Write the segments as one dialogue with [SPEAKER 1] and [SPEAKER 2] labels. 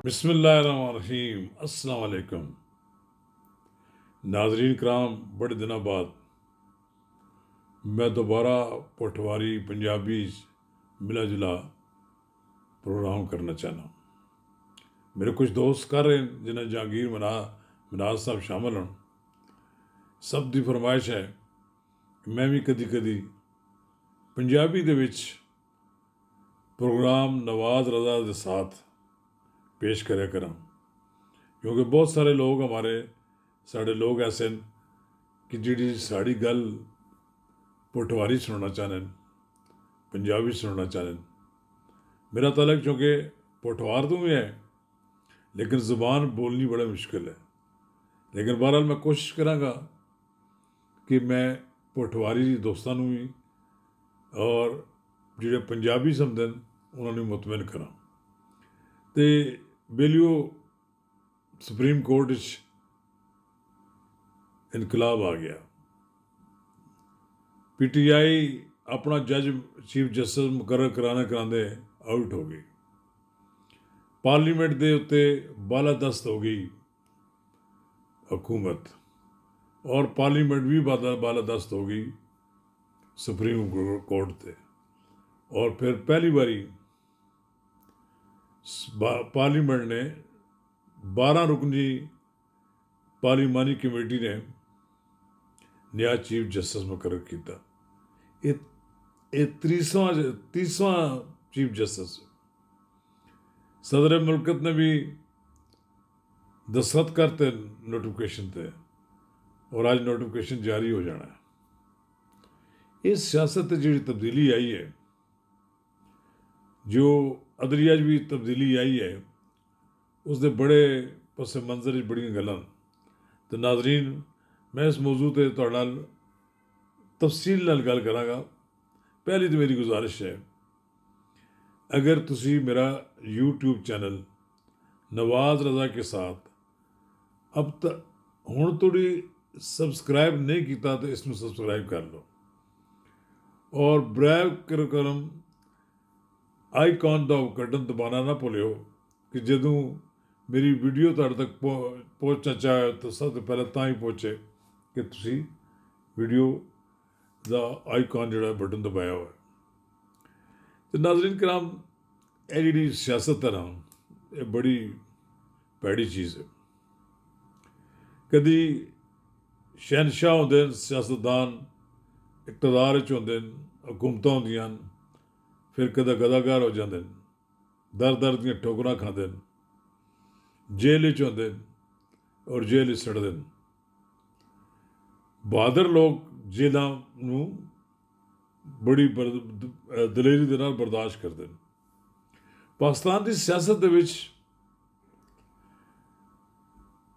[SPEAKER 1] बिस्मिल्लाहिर्रहमानिर्रहीम। अस्सलाम वालेकुम नाजरीन कराम, बड़े दिनों बाद मैं दोबारा पोठवारी पंजाबी मिला जुला प्रोग्राम करना चाहना। मेरे कुछ दोस्त कर रहे हैं जिन्हें जहांगीर मनाज साहब शामिल हों। सब की फरमाइश है कि मैं भी कदी कदी पंजाबी दे विच प्रोग्राम नवाज रजा के साथ पेश करे करा, क्योंकि बहुत सारे लोग हमारे साढ़े लोग ऐसे हैं कि जी साड़ी गल पोठवारी सुनना चाहते हैं, पंजाबी सुनना चाहते हैं। मेरा तलक चूँकि पोठवार तो भी है, लेकिन ज़ुबान बोलनी बड़ा मुश्किल है। लेकिन बहरहाल मैं कोशिश कराँगा कि मैं पोठवारी दोस्तों भी और जो पंजाबी समझते हैं उन्होंने मुतमिन करा। तो बेलियो सुप्रीम कोर्ट इनकलाब आ गया। PTI अपना जज चीफ जस्टिस मुकर्रर कराने आउट हो गई। पार्लीमेंट के उत्ते बालादस्त हो गई हुकूमत, और पार्लीमेंट भी बालादस्त हो गई सुप्रीम कोर्ट से। और फिर पहली बारी पार्लीमेंट ने 12 रुकनी पार्लिमानी कमेटी ने नया चीफ जस्टिस मुकर्रर किया। ये 30वां चीफ जस्टिस। सदर मुल्कत ने भी दस्तखत करते नोटिफिकेशन पे, और आज नोटिफिकेशन जारी हो जाना है। इस सियासत जी तब्दीली आई है, जो अदलिया भी तब्दीली आई है, उसके बड़े पस मंजर बड़ियां गल्लां। तो नाजरीन, मैं इस मौजू पर तुहाडे नाल तफसील नाल गल करांगा। पहली तो मेरी गुजारिश है, अगर तुसी मेरा YouTube चैनल नवाज रजा के साथ अब तक हुण तोड़ी सबसक्राइब नहीं किया तो इसमें सबसक्राइब कर लो, और ब्रैव करम आईकॉन का बटन दबाना ना भुलियो कि जदों मेरी वीडियो तुहाडे तक पहुँचना चाहे तो सब तो पहले तां ही पहुँचे कि तुसी वीडियो का आईकॉन जोड़ा बटन दबाया हुआ है। तो नाजरीन कराम, यह जी सियासत है ना, ये बड़ी भैड़ी चीज़ है। कदी शहनशाह होंदे सियासतदान, इकतदार होंदे, हुकूमत होंदियां, फिर कदा गदागार हो जाते हैं, दर दर दियां ठोकरां खाते हैं, जेल होंदे और जेल सड़ते हैं। बहादुर लोग जेलों नूं बड़ी दलेरी दे नाल बर्दाश्त करते हैं। पाकिस्तान की सियासत दे विच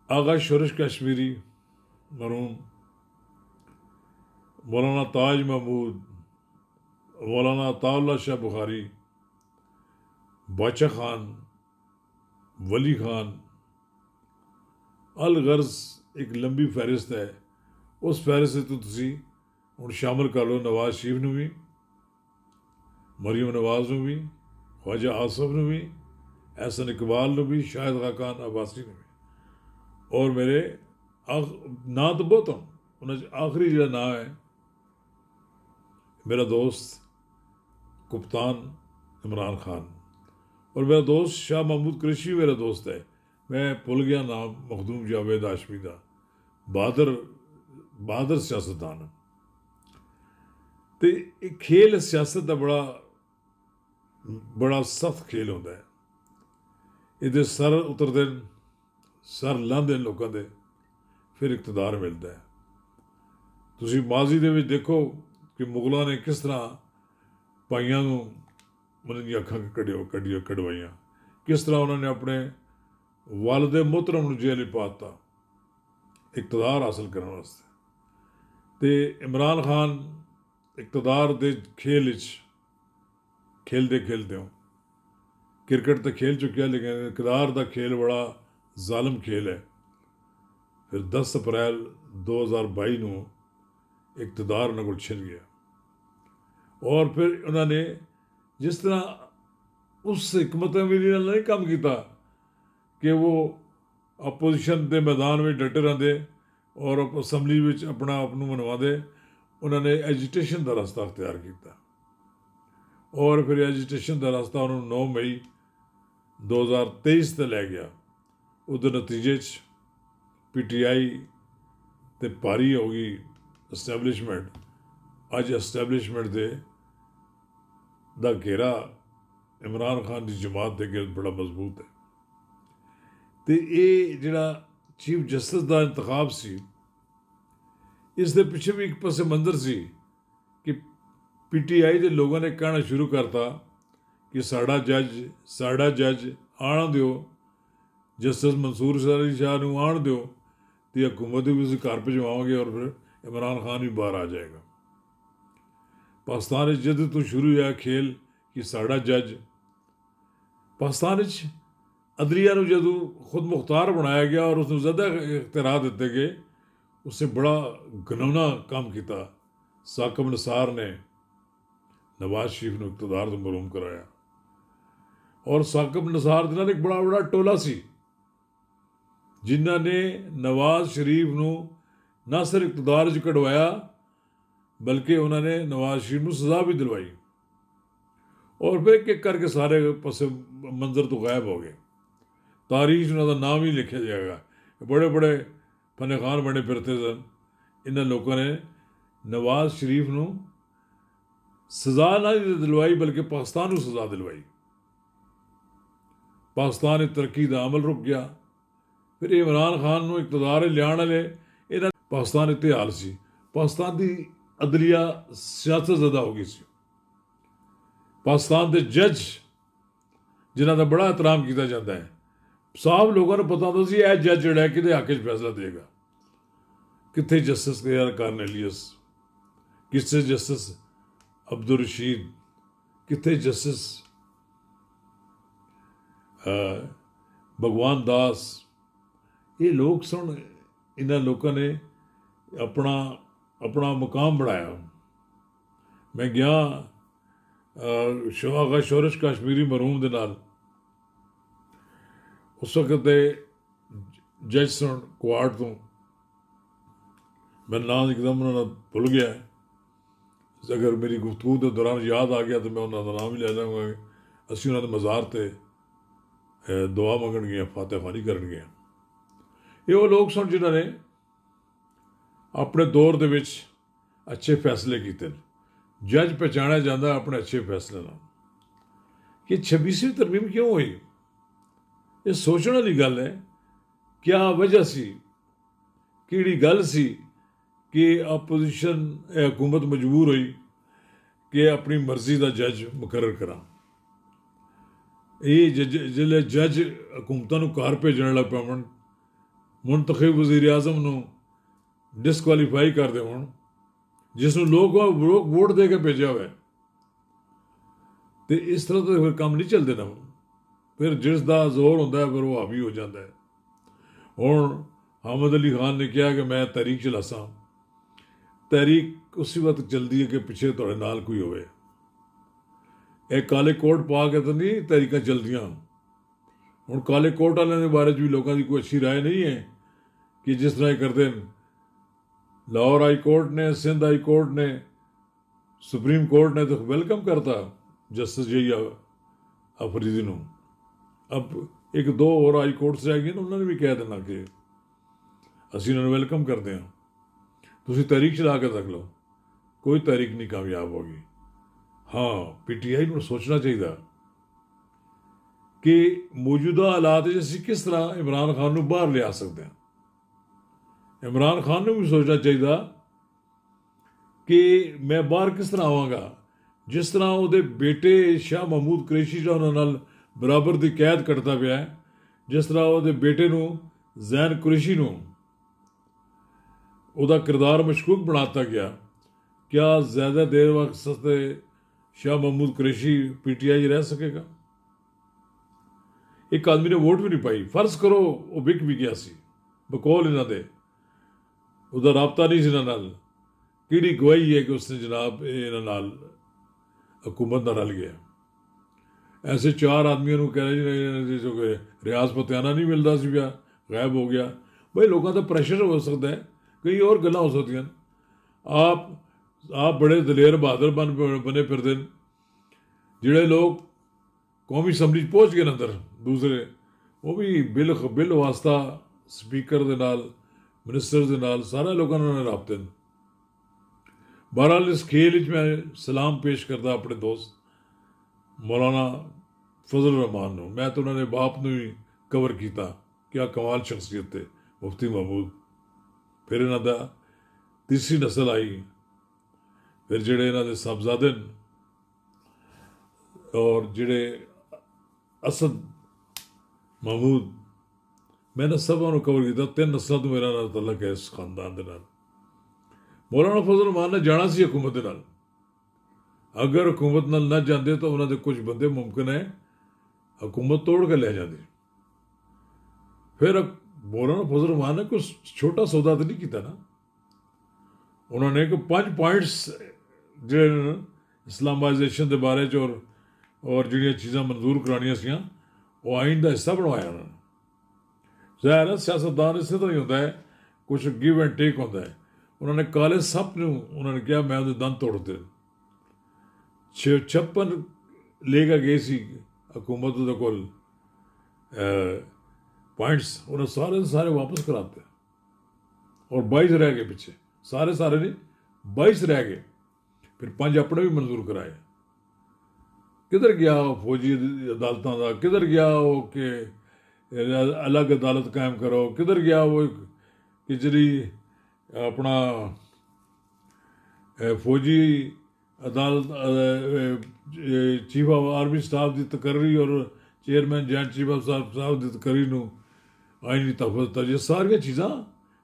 [SPEAKER 1] आगा शोरश कश्मीरी मरूम, मौलाना ताज महमूद, मौलाना अताउल्लाह शाह बुखारी, बादशाह खान, वली खान, अल गर्ज एक लंबी फहरिस्त है। उस फहरिस्त तो तुसी हुण शामिल कर लो नवाज शरीफ नूं भी, मरीम नवाज नूं भी, ख्वाजा आसफ नूं भी, एहसन इकबाल नूं भी, शाहिद खाकान अब्बासी नूं भी, और मेरे ना तो बहुत हों, उन्हें आखिरी जो ना है मेरा दोस्त कप्तान इमरान खान, और मेरा दोस्त शाह महमूद कुरैशी भी मेरा दोस्त है। मैं भुल गया नाम मखदूम जावेद हाशमी का। बहादुर सियासतदान। तो एक खेल सियासत का बड़ा सख्त खेल होता है। ये सर उतरते, सर लांदे लोगों के, फिर इकतदार मिलता है। तुसी माजी दे विच देखो कि मुगलों ने किस तरह भाइयों उन्होंने अखा कढ़वाइया, किस तरह उन्होंने अपने वालदे मोहतरम जेल पाता इकतदार हासिल करने वास्ते। तो इमरान खान इकतदार के खेल खेलते खेलते हो, क्रिकेट तो खेल चुकिया, लेकिन इकतदार का खेल बड़ा जालिम खेल है। फिर 10 अप्रैल 2022 को इकतदार उन्होंने को छिन गया, और फिर उन्होंने जिस तरह उस हिकमत अमली नाल नहीं काम किया कि वो अपोजिशन के मैदान में डटे रहते और असैम्बली में अपना आप मनवाते। उन्होंने एजिटेशन का रास्ता अख्तियार किया और फिर एजिटेशन का रास्ता उन्होंने 9 मई 2023 से लै गया। उधर नतीजे PTI ते भारी हो गई एस्टैबलिशमेंट। अज एस्टैबलिशमेंट दा घेरा इमरान खान की जमात के गिरद बड़ा मजबूत है। तो ये जिहड़ा चीफ जस्टिस का इंतखाब सी, इस दे पिछे भी एक पासे मंजर सी कि PTI के लोगों ने कहना शुरू करता कि साड़ा जज आण दिओ, जस्टिस मंसूर अली शाह नूं आण दिओ, तो हुकूमत भी उस घर भिजवाओगे और फिर इमरान खान भी बाहर आ जाएगा। पाकिस्तान जद तो शुरू हुआ खेल कि साड़ा जज, पाकिस्तान अदलिया नूं जदों खुद मुख्तार बनाया गया और उसनूं ज़्यादा इख्तियार दिते गए, उसने बड़ा घिनौना काम किया। साकिब निसार ने नवाज शरीफ नूं इक़्तिदार तो महरूम कराया और साकिब निसार दे नाल एक बड़ा बड़ा टोला सी जिन्हां ने नवाज शरीफ नूं ना सिर्फ इक़्तिदार च कढ़वाया बल्कि उन्होंने नवाज शरीफ नूं सज़ा भी दिलवाई और फिर एक एक करके सारे पासे मंजर तो गायब हो गए। तारीख उन्होंने नाम ही लिखा जाएगा। बड़े बड़े फने खान बने फिरते सन। इन्होंने लोगों ने नवाज शरीफ नूं सज़ा ना दिलवाई बल्कि पाकिस्तान नूं सज़ा दिलवाई। पाकिस्तान की तरक्की का अमल रुक गया। फिर इमरान खान नूं इक़्तिदार लियाण वाले इन्हां पाकिस्तान इत्ते हाल सी। पाकिस्तान की अदलिया सियासत ज़्यादा हो गई सी। पाकिस्तान के जज जिन्हां दा बड़ा एहतराम किया जाता है, साफ लोगों को पता होता सी यह जज जिहड़ा किहदे हक च फैसला देगा। कित्थे जस्टिस कार्नेलियस, कित्थे जस्टिस अब्दुल रशीद, कित्थे जस्टिस भगवान दास। ये लोग सुन इन्हां लोगों ने अपना अपना मुकाम बढ़ाया। मैं गया आगा शोरश कश्मीरी मरहूम दे नाल, उस वक्त दे जज सुन कुआट तो, मैं नाम एकदम उन्होंने भुल गया है। अगर मेरी गुफ्तगू के दौरान याद आ गया तो मैं उन्होंने नाम ही ले लूँगा। असी उन्होंने मज़ार ते दुआ मंगन गए, फातह खानी करन गए। ये वो लोग सन जिन्होंने अपने दौर दे विच अच्छे फैसले किए। जज पहचाना जाता अपने अच्छे फैसले नाल। कि 26वीं तरमीम क्यों हुई, ये सोचने वाली गल है। क्या वजह सी, किहड़ी गल सी कि अपोजिशन हुकूमत मजबूर हुई कि अपनी मर्जी का जज मुकर्रर करा। ये जिसले जज हुकूमतों को घर भेजने लग पवन, मुंतखब वजीर आजम नूं डिसकुआलीफाई करते हो, जिसनों लोग वोट दे के भेजा हुआ, तो इस तरह तो फिर काम नहीं चलते ना। फिर जिसका जोर होता है फिर वो हावी हो जाता है। हुण हामिद अली खान ने कहा कि मैं तहरीक चलासा। तहरीक उसी वक्त चलती है कि पिछे तुहाडे नाल कोई होवे। एक काले कोट पा के तो नहीं तहरीक चलदियाँ। हुण काले कोट वाले के बारे भी लोगों की कोई अच्छी राय नहीं है कि जिस तरह करते हैं। लाहौर हाई कोर्ट ने, सिंध हाई कोर्ट ने, सुप्रीम कोर्ट ने तो वेलकम करता जस्टिस जी अफरीदी नूं। अब एक दो और हाई कोर्ट्स रह गई ना, उन्होंने भी कह देना कि असीं उन्होंने वेलकम करते हैं, तुसीं तहरीक चला के देख लो। कोई तहरीक नहीं कामयाब होगी। हाँ, PTI नूं सोचना चाहिए कि मौजूदा हालात असीं किस तरह इमरान खान नूं बाहर लिया सकते हैं। इमरान खान नूं भी सोचना चाहिए कि मैं बाहर किस तरह आवांगा। जिस तरह वो बेटे शाह महमूद कुरैशी जो उन्होंने नाल बराबर की कैद कटता पाया है, जिस तरह वो बेटे नूं जैन कुरैशी नूं उहदा किरदार मशकूक बनाता गया, क्या ज़्यादा देर वक्त शाह महमूद कुरैशी PTI रह सकेगा। एक आदमी ने वोट भी नहीं पाई। फर्ज करो वो विक भी गया सी बकौल इन्हों दे, उसका राबता नहीं इन्हों नाल, किहड़ी गवाही है कि उसने जनाब इन्हों नाल हुकूमत नाल रल गया। ऐसे 4 आदमियों ਨੂੰ कह रहे जी जो कि रियाज पतियाना नहीं मिलता सी पिया, गायब हो गया। भाई लोगों का प्रेशर हो सकता है, कई और गल्लां हो सकती हैं। आप बड़े दलेर बहादुर बने फिरदे न। ਜਿਹੜੇ ਲੋਕ कौमी असैंबली पहुंच गए अंदर दूसरे, वो भी बिल वास्ता स्पीकर ਦੇ ਨਾਲ, मिनिस्टर ਦੇ ਨਾਲ, सारे लोगों ਨਾਲ राबते हैं। बहरहाल इस खेल मैं सलाम पेश करता अपने दोस्त मौलाना फजल रहमान ਨੂੰ। मैं तो उन्होंने बाप ਨੂੰ भी कवर किया, क्या कमाल शख्सियत थे मुफ्ती महमूद। फिर इन्हों का तीसरी नस्ल आई, फिर ਜਿਹੜੇ ਇਹਨਾਂ ਦੇ ਸਾਹਿਬਜ਼ਾਦੇ ਨੇ और ਜਿਹੜੇ असद महमूद, मैंने सबों को कवर किया। 3 नस्लों तो मेरा नाल तलक है इस खानदान के नाल। मौलाना फजल रहमान ने जाना सी हुकूमत नाल, अगर हुकूमत नाल ना जाते तो उन्होंने कुछ बंदे मुमकिन है हुकूमत तोड़ के ले जाते। फिर मौलाना फजल रहमान ने कुछ छोटा सौदा तो नहीं किया ना, उन्होंने 5 पॉइंट्स जो इस्लामाइजेशन के बारे और जिहड़ियां चीज़ां मंजूर करानियां सी वो आइन का हिस्सा बनवाया उन्होंने। ज़ाहिर है सियासतदान इस तरह ही होता है, कुछ गिव एंड टेक होता है। उन्होंने काले सप नूं उन्होंने कहा मैं उहदे दंद तोड़ दे। 56 लेकर गए सी हुकूमत उहदे कोल पॉइंट्स, उन्हें सारे वापस कराते और 22 रह गए पिछे। सारे नहीं, 22 रह गए। फिर 5 अपने भी मंजूर कराए। किधर गया फौजी अदालतों का, किधर गया वो कि अलग अदालत कायम करो, किधर गया वो कि जी अपना फौजी अदालत चीफ ऑफ आर्मी स्टाफ की तकर्री और चेयरमैन जॉइंट चीफ ऑफ साहब की तकर्री नूं आईनी तहफ़्फ़ुज़, ये सारिया चीज़ां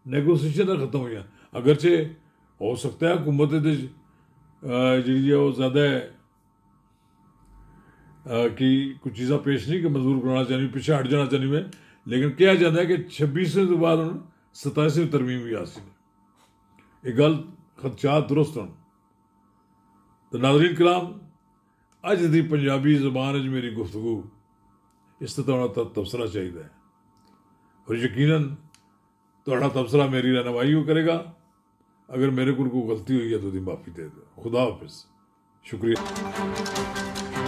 [SPEAKER 1] नैगोसिएशन खत्म हुई। अगरचे हो सकता है हुकूमत जी है वो ज़्यादा कि कुछ चीज़ां पेश नहीं कि मंजूर कराना चाहिए, पिछे हट जाना चाहिए में, लेकिन कहा जाता है कि 26वें तो बाद 27वीं तरमीम भी हासिल है। ये गल खदशात दुरुस्त होन। तो नाज़रीन कलाम, अज दी पंजाबी ज़बान मेरी गुफ्तगू इस तरह तबसरा चाहिए है और यकीनन तुहाड़ा तबसरा मेरी रहनुमाई करेगा। अगर मेरे को कोई गलती हुई है तो दी माफ़ी दे दो। खुदा हाफिज़, शुक्रिया।